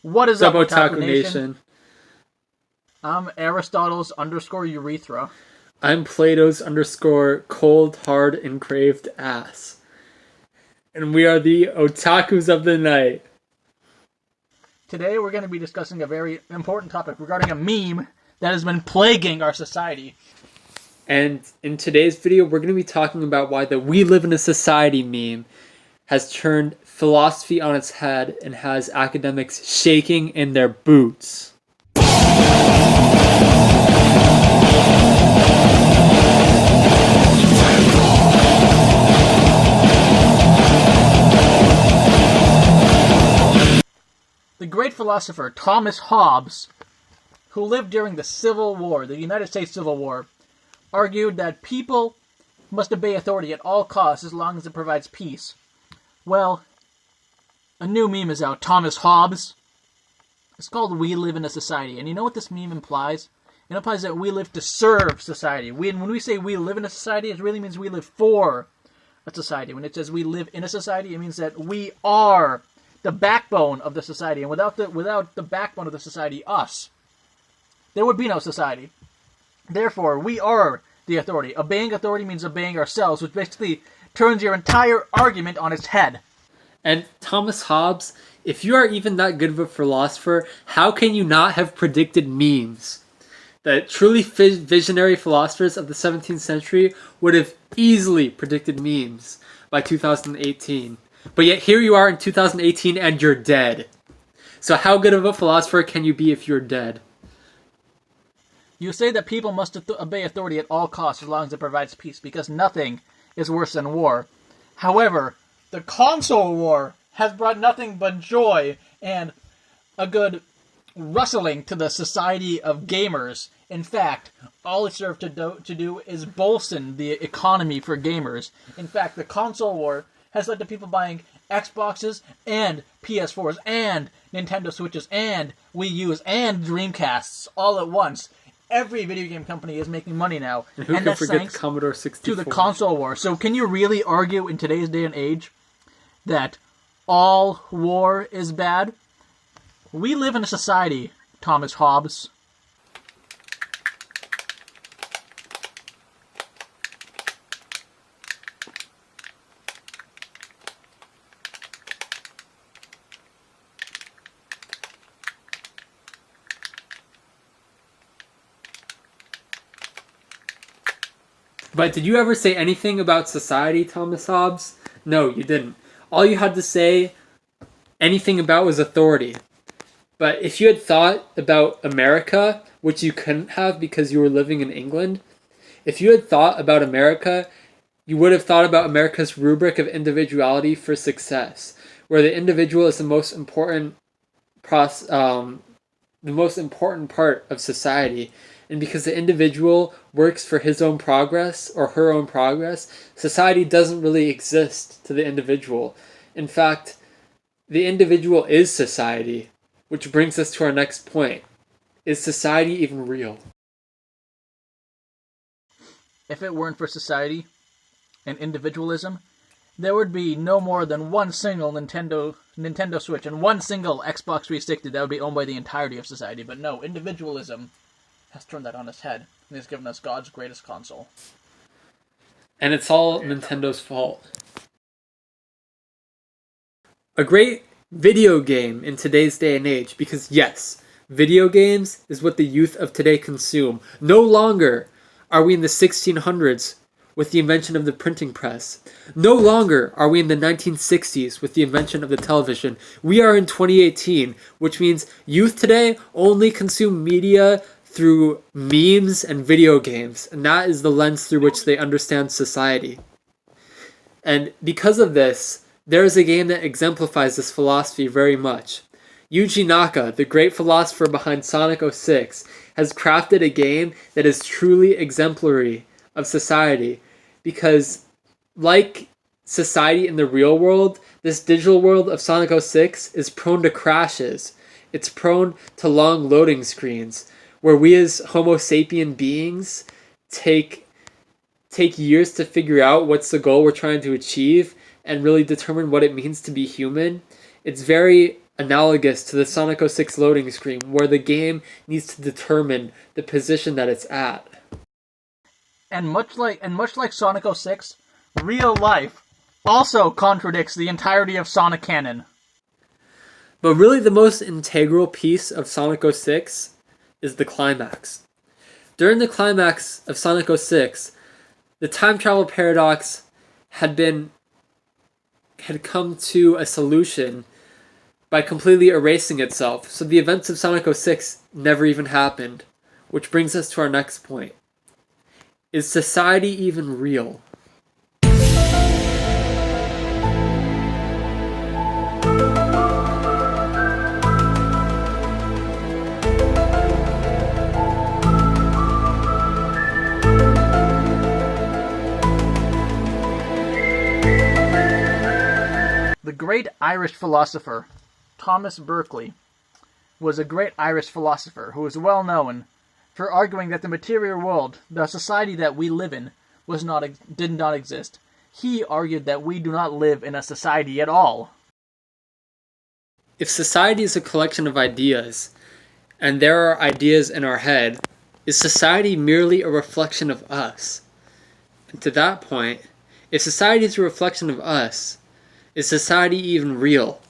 What is up, Otaku Otaku Nation? I'm Aristotle's _urethra. I'm Plato's _cold, hard, engraved ass. And we are the Otakus of the night. Today we're going to be discussing a very important topic regarding a meme that has been plaguing our society. And in today's video, we're going to be talking about why the "we live in a society" meme has turned philosophy on its head and has academics shaking in their boots. The great philosopher Thomas Hobbes, who lived during the Civil War, the United States Civil War, argued that people must obey authority at all costs as long as it provides peace. Well, a new meme is out, Thomas Hobbes. It's called "We Live in a Society," and you know what this meme implies? It implies that we live to serve society. When we say we live in a society, it really means we live for a society. When it says we live in a society, it means that we are the backbone of the society, and without the backbone of the society, us, there would be no society. Therefore, we are the authority. Obeying authority means obeying ourselves, which basically turns your entire argument on its head. And Thomas Hobbes, if you are even that good of a philosopher, how can you not have predicted memes? The truly visionary philosophers of the 17th century would have easily predicted memes by 2018. But yet here you are in 2018 and you're dead. So how good of a philosopher can you be if you're dead? You say that people must obey authority at all costs as long as it provides peace, because nothing is worse than war. However, the console war has brought nothing but joy and a good rustling to the society of gamers. In fact, all it served to do is bolster the economy for gamers. In fact, the console war has led to people buying Xboxes and PS4s and Nintendo Switches and Wii U's and Dreamcasts all at once. Every video game company is making money now. And who can forget the Commodore 64? To the console war. So can you really argue in today's day and age that all war is bad? We live in a society, Thomas Hobbes. But did you ever say anything about society, Thomas Hobbes? No, you didn't. All you had to say anything about was authority. But if you had thought about America, which you couldn't have because you were living in England, if you had thought about America, you would have thought about America's rubric of individuality for success, where the individual is the most important part of society. And because the individual works for his own progress or her own progress, society doesn't really exist to the individual. In fact, the individual is society, which brings us to our next point. Is society even real? If it weren't for society and individualism, there would be no more than one single Nintendo Switch and one single Xbox 360 that would be owned by the entirety of society. But no, individualism has turned that on its head and has given us God's greatest console. And it's all Nintendo's fault. A great video game in today's day and age, because yes, video games is what the youth of today consume. No longer are we in the 1600s with the invention of the printing press. No longer are we in the 1960s with the invention of the television. We are in 2018, which means youth today only consume media through memes and video games, and that is the lens through which they understand society. And because of this, there is a game that exemplifies this philosophy very much. Yuji Naka, the great philosopher behind Sonic 06, has crafted a game that is truly exemplary of society, because like society in the real world, this digital world of Sonic 06 is prone to crashes. It's prone to long loading screens, where we as Homo sapien beings take years to figure out what's the goal we're trying to achieve and really determine what it means to be human. It's very analogous to the Sonic 06 loading screen, where the game needs to determine the position that it's at. And much like Sonic 06, real life also contradicts the entirety of Sonic canon. But really the most integral piece of Sonic 06 is the climax. During the climax of Sonic 06, the time travel paradox had come to a solution by completely erasing itself, so the events of Sonic 06 never even happened. Which brings us to our next point. Is society even real? The great Irish philosopher Thomas Berkeley was a great Irish philosopher who was well known for arguing that the material world, the society that we live in, did not exist. He argued that we do not live in a society at all. If society is a collection of ideas, and there are ideas in our head, is society merely a reflection of us? And to that point, if society is a reflection of us, is society even real?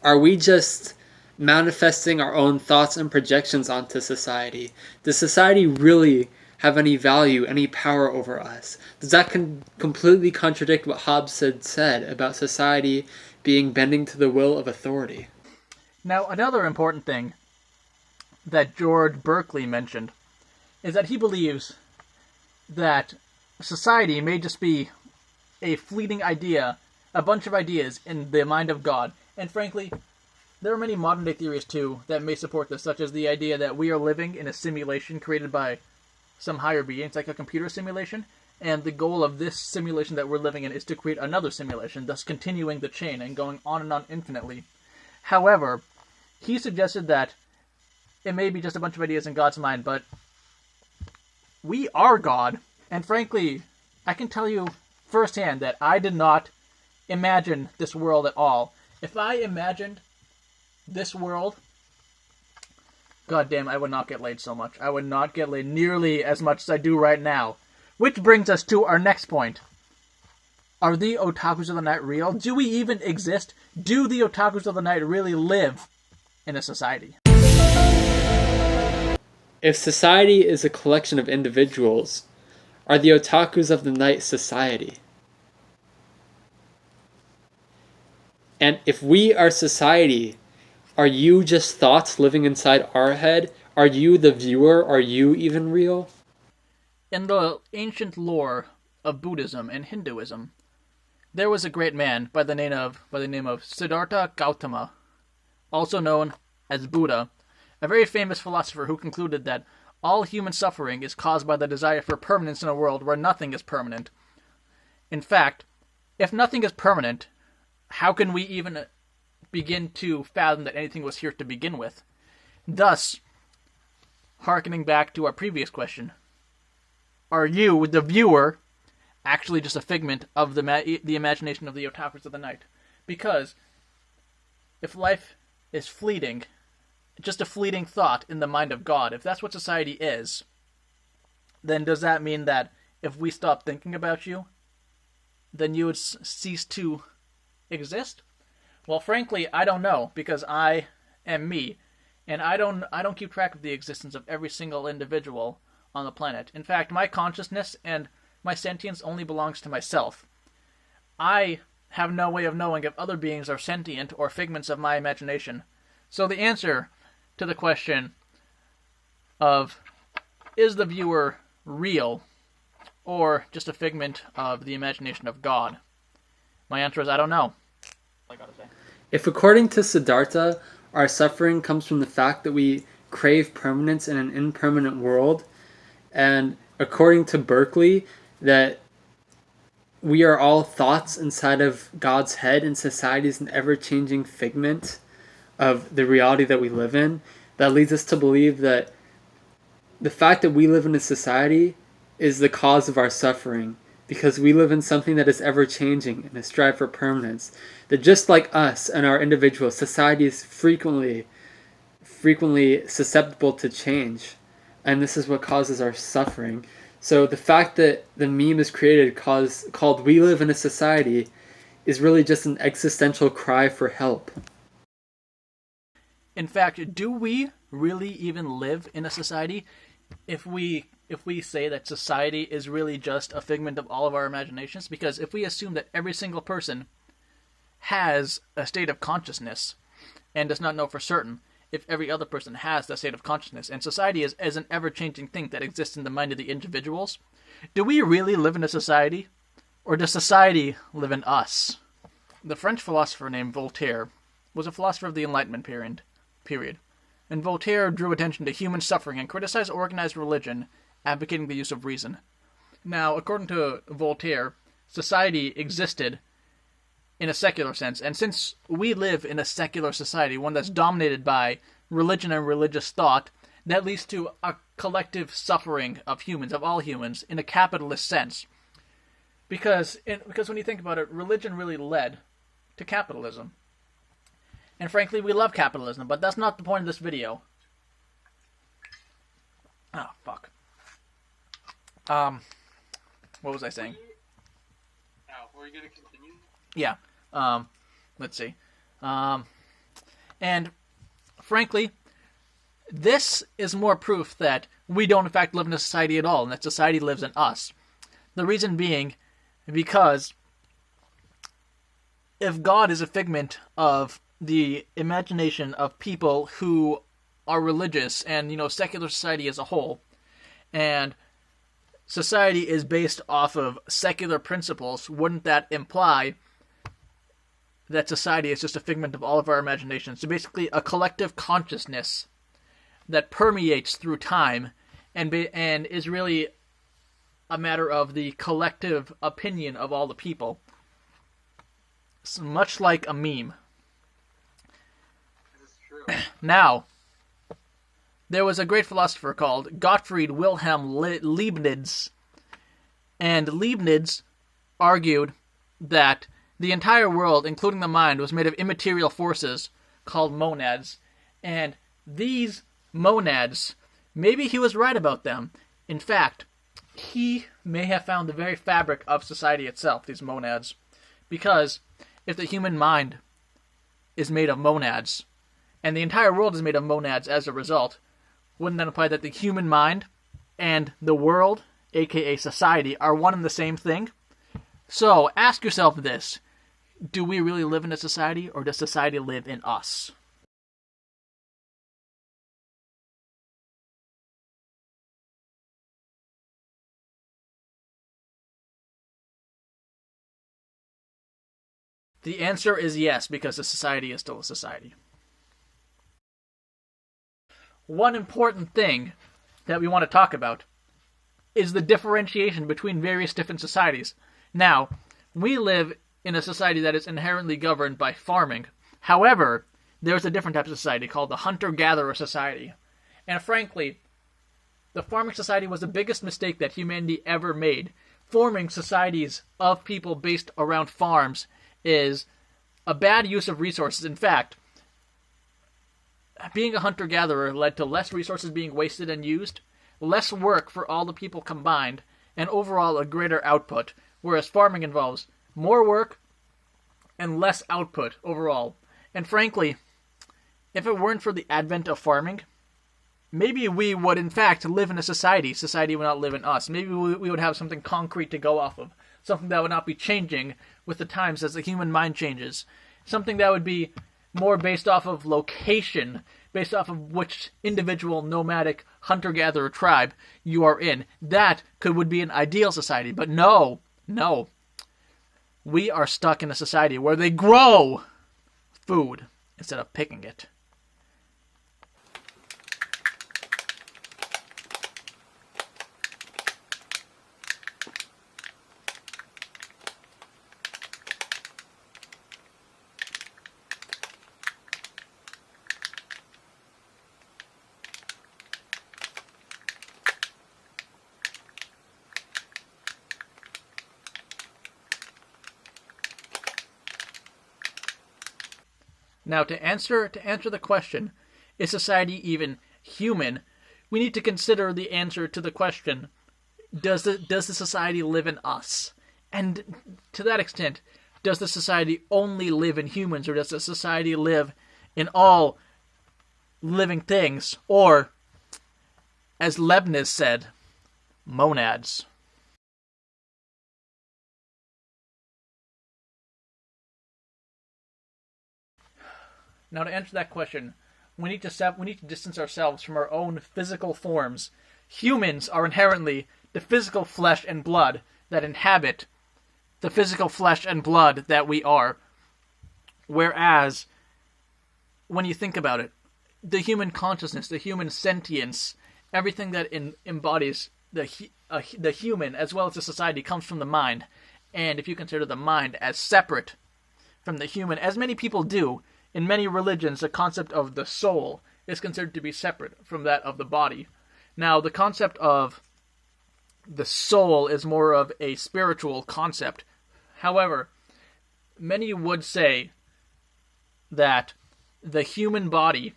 Are we just manifesting our own thoughts and projections onto society? Does society really have any value, any power over us? Does that completely contradict what Hobbes had said about society being bending to the will of authority? Now, another important thing that George Berkeley mentioned is that he believes that society may just be a fleeting idea, a bunch of ideas in the mind of God. And frankly, there are many modern-day theories, too, that may support this, such as the idea that we are living in a simulation created by some higher being. It's like a computer simulation, and the goal of this simulation that we're living in is to create another simulation, thus continuing the chain and going on and on infinitely. However, he suggested that it may be just a bunch of ideas in God's mind, but we are God, and frankly, I can tell you firsthand that I did not imagine this world at all. If I imagined this world, goddamn, I would not get laid so much. I would not get laid nearly as much as I do right now. Which brings us to our next point. Are the otakus of the night real? Do we even exist? Do the otakus of the night really live in a society? If society is a collection of individuals, are the otakus of the night society? And if we are society, are you just thoughts living inside our head? Are you the viewer? Are you even real? In the ancient lore of Buddhism and Hinduism, there was a great man by the name of Siddhartha Gautama, also known as Buddha, a very famous philosopher who concluded that all human suffering is caused by the desire for permanence in a world where nothing is permanent. In fact, if nothing is permanent, how can we even begin to fathom that anything was here to begin with? Thus, hearkening back to our previous question, are you, the viewer, actually just a figment of the imagination of the otakus of the night? Because if life is fleeting, just a fleeting thought in the mind of God, if that's what society is, then does that mean that if we stop thinking about you, then you would cease to exist? Well, frankly, I don't know, because I am me, and I don't keep track of the existence of every single individual on the planet. In fact, my consciousness and my sentience only belongs to myself. I have no way of knowing if other beings are sentient or figments of my imagination. So the answer to the question of, is the viewer real or just a figment of the imagination of God? My answer is I don't know. I gotta say. If according to Siddhartha, our suffering comes from the fact that we crave permanence in an impermanent world, and according to Berkeley, that we are all thoughts inside of God's head and society is an ever-changing figment of the reality that we live in, that leads us to believe that the fact that we live in a society is the cause of our suffering, because we live in something that is ever changing and a strive for permanence. That just like us and our individual society is frequently susceptible to change, and this is what causes our suffering. So the fact that the meme is created called "We Live in a Society" is really just an existential cry for help. In fact, do we really even live in a society if we say that society is really just a figment of all of our imaginations? Because if we assume that every single person has a state of consciousness and does not know for certain if every other person has that state of consciousness, and society is an ever-changing thing that exists in the mind of the individuals, do we really live in a society? Or does society live in us? The French philosopher named Voltaire was a philosopher of the Enlightenment period. And Voltaire drew attention to human suffering and criticized organized religion, advocating the use of reason. Now, according to Voltaire, society existed in a secular sense, and since we live in a secular society, one that's dominated by religion and religious thought, that leads to a collective suffering of humans, of all humans, in a capitalist sense. Because when you think about it, religion really led to capitalism. And frankly, we love capitalism, but that's not the point of this video. Oh, fuck. What was I saying? Were you going to continue? Yeah. Let's see. And frankly, this is more proof that we don't in fact live in a society at all, and that society lives in us. The reason being because if God is a figment of the imagination of people who are religious and, secular society as a whole, and society is based off of secular principles, wouldn't that imply that society is just a figment of all of our imaginations? So basically a collective consciousness that permeates through time and is really a matter of the collective opinion of all the people. It's much like a meme. This is true. Now, there was a great philosopher called Gottfried Wilhelm Leibniz, and Leibniz argued that the entire world, including the mind, was made of immaterial forces called monads, and these monads, maybe he was right about them. In fact, he may have found the very fabric of society itself, these monads, because if the human mind is made of monads, and the entire world is made of monads as a result, wouldn't that imply that the human mind and the world, aka society, are one and the same thing? So, ask yourself this. Do we really live in a society, or does society live in us? The answer is yes, because a society is still a society. One important thing that we want to talk about is the differentiation between various different societies. Now, we live in a society that is inherently governed by farming. However, there's a different type of society called the hunter-gatherer society. And frankly, the farming society was the biggest mistake that humanity ever made. Forming societies of people based around farms is a bad use of resources. In fact, being a hunter-gatherer led to less resources being wasted and used, less work for all the people combined, and overall a greater output, whereas farming involves more work and less output overall. And frankly, if it weren't for the advent of farming, maybe we would in fact live in a society. Society would not live in us. Maybe we would have something concrete to go off of. Something that would not be changing with the times as the human mind changes. Something that would be more based off of location, based off of which individual nomadic hunter-gatherer tribe you are in. That would be an ideal society. But no. We are stuck in a society where they grow food instead of picking it. Now, to answer the question, is society even human? We need to consider the answer to the question: does the society live in us? And to that extent, does the society only live in humans, or does the society live in all living things? Or, as Leibniz said, monads. Now, to answer that question, we need to distance ourselves from our own physical forms. Humans are inherently the physical flesh and blood that inhabit the physical flesh and blood that we are. Whereas, when you think about it, the human consciousness, the human sentience, everything that embodies the human as well as the society comes from the mind. And if you consider the mind as separate from the human, as many people do, in many religions, the concept of the soul is considered to be separate from that of the body. Now, the concept of the soul is more of a spiritual concept. However, many would say that the human body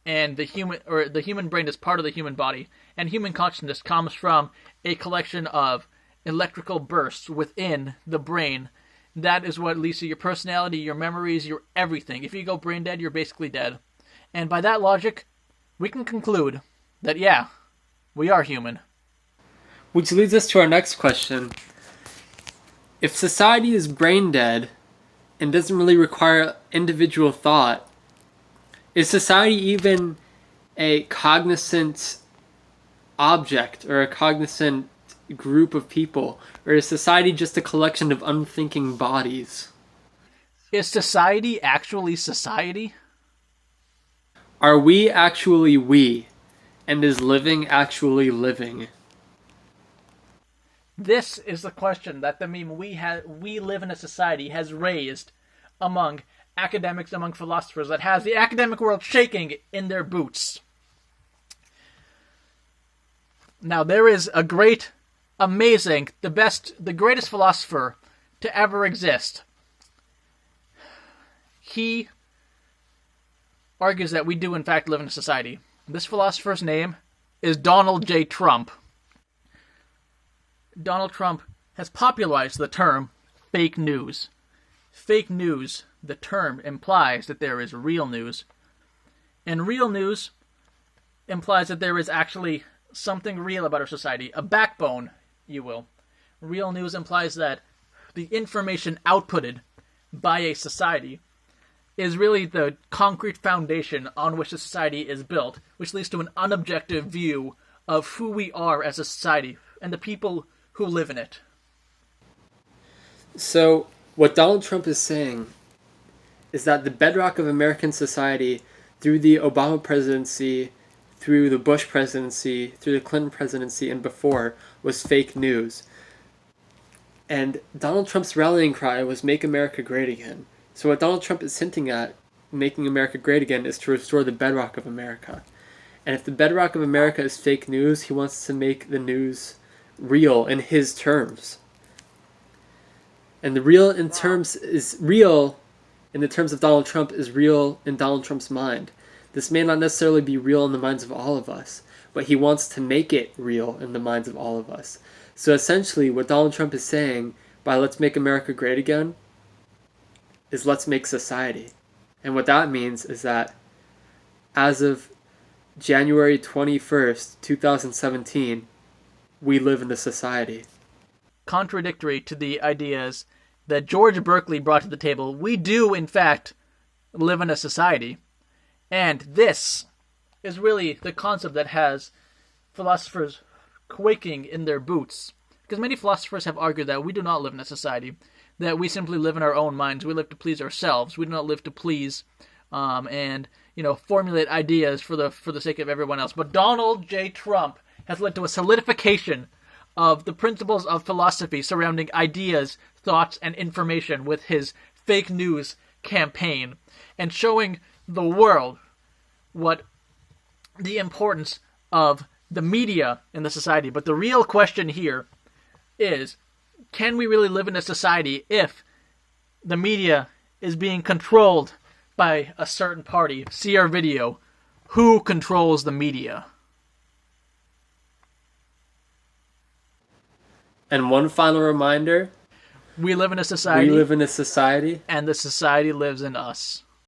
and the human brain is part of the human body, and human consciousness comes from a collection of electrical bursts within the brain. That is what leads to your personality, your memories, your everything. If you go brain dead, you're basically dead. And by that logic, we can conclude that, yeah, we are human. Which leads us to our next question. If society is brain dead and doesn't really require individual thought, is society even a cognizant object or a cognizant group of people? Or is society just a collection of unthinking bodies? Is society actually society? Are we actually we? And is living actually living? This is the question that the meme "we live in a society" has raised among academics, among philosophers, that has the academic world shaking in their boots. Now, there is a great, amazing, the greatest philosopher to ever exist. He argues that we do in fact live in a society. This philosopher's name is Donald J. Trump. Donald Trump has popularized the term fake news. Fake news, the term, implies that there is real news. And real news implies that there is actually something real about our society, a backbone, you will. Real news implies that the information outputted by a society is really the concrete foundation on which a society is built, which leads to an unobjective view of who we are as a society and the people who live in it. So, what Donald Trump is saying is that the bedrock of American society, through the Obama presidency, through the Bush presidency, through the Clinton presidency, and before, was fake news. And Donald Trump's rallying cry was "Make America Great Again." So what Donald Trump is hinting at, making America great again, is to restore the bedrock of America. And if the bedrock of America is fake news, he wants to make the news real in his terms. And the real in terms is real in the terms of Donald Trump is real in Donald Trump's mind. This may not necessarily be real in the minds of all of us, but he wants to make it real in the minds of all of us. So essentially what Donald Trump is saying by "Let's make America great again" is let's make society. And what that means is that as of January 21st, 2017, we live in a society. Contradictory to the ideas that George Berkeley brought to the table, we do, in fact, live in a society. And this is really the concept that has philosophers quaking in their boots. Because many philosophers have argued that we do not live in a society, that we simply live in our own minds. We live to please ourselves. We do not live to please and formulate ideas for the sake of everyone else. But Donald J. Trump has led to a solidification of the principles of philosophy surrounding ideas, thoughts, and information with his fake news campaign, and showing the world what the importance of the media in the society. But the real question here is, can we really live in a society if the media is being controlled by a certain party see our video, who controls the media? And one final reminder. We live in a society. We live in a society. And the society lives in us.